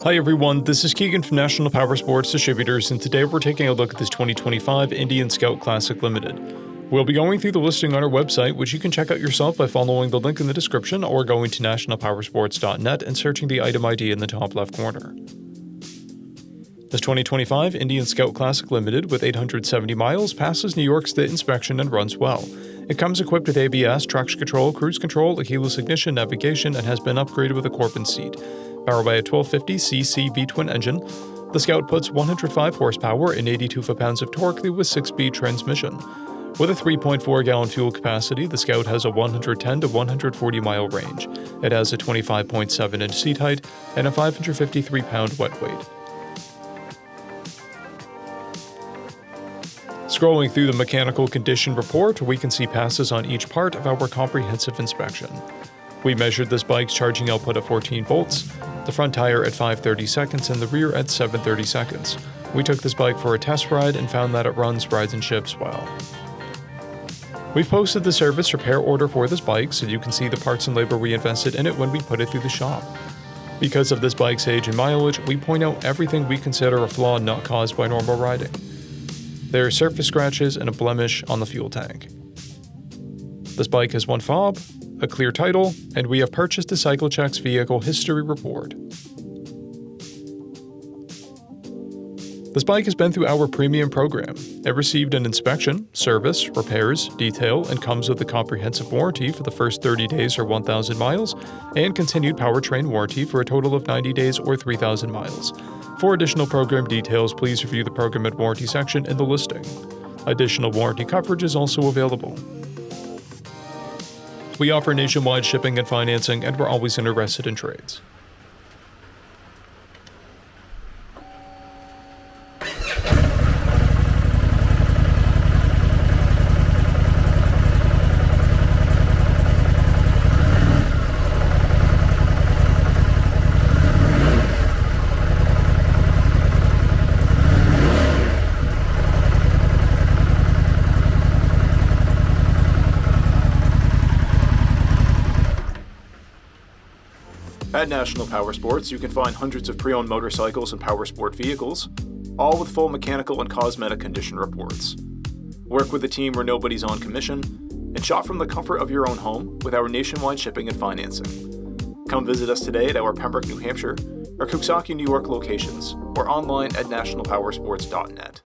Hi everyone, this is Keegan from National Powersports Distributors, and today we're taking a look at this 2025 Indian Scout Classic Limited. We'll be going through the listing on our website, which you can check out yourself by following the link in the description or going to nationalpowersports.net and searching the item ID in the top left corner. This 2025 Indian Scout Classic Limited with 870 miles passes New York State inspection and runs well. It comes equipped with ABS, traction control, cruise control, a keyless ignition, navigation, and has been upgraded with a Corbin seat. Powered by a 1250cc V-twin engine, the Scout puts 105 horsepower and 82 foot-pounds of torque with a 6-speed transmission. With a 3.4-gallon fuel capacity, the Scout has a 110 to 140-mile range. It has a 25.7-inch seat height and a 553-pound wet weight. Scrolling through the mechanical condition report, we can see passes on each part of our comprehensive inspection. We measured this bike's charging output at 14 volts, the front tire at 530 seconds, and the rear at 730 seconds. We took this bike for a test ride and found that it runs, rides, and shifts well. We've posted the service repair order for this bike so you can see the parts and labor we invested in it when we put it through the shop. Because of this bike's age and mileage, we point out everything we consider a flaw not caused by normal riding. There are surface scratches and a blemish on the fuel tank. This bike has one fob, a clear title, and we have purchased a CycleCheck's vehicle history report. This bike has been through our premium program. It received an inspection, service, repairs, detail, and comes with a comprehensive warranty for the first 30 days or 1,000 miles, and continued powertrain warranty for a total of 90 days or 3,000 miles. For additional program details, please review the program and warranty section in the listing. Additional warranty coverage is also available. We offer nationwide shipping and financing, and we're always interested in trades. At National Powersports, you can find hundreds of pre-owned motorcycles and powersport vehicles, all with full mechanical and cosmetic condition reports. Work with a team where nobody's on commission, and shop from the comfort of your own home with our nationwide shipping and financing. Come visit us today at our Pembroke, New Hampshire, or Coxsackie, New York locations, or online at nationalpowersports.net.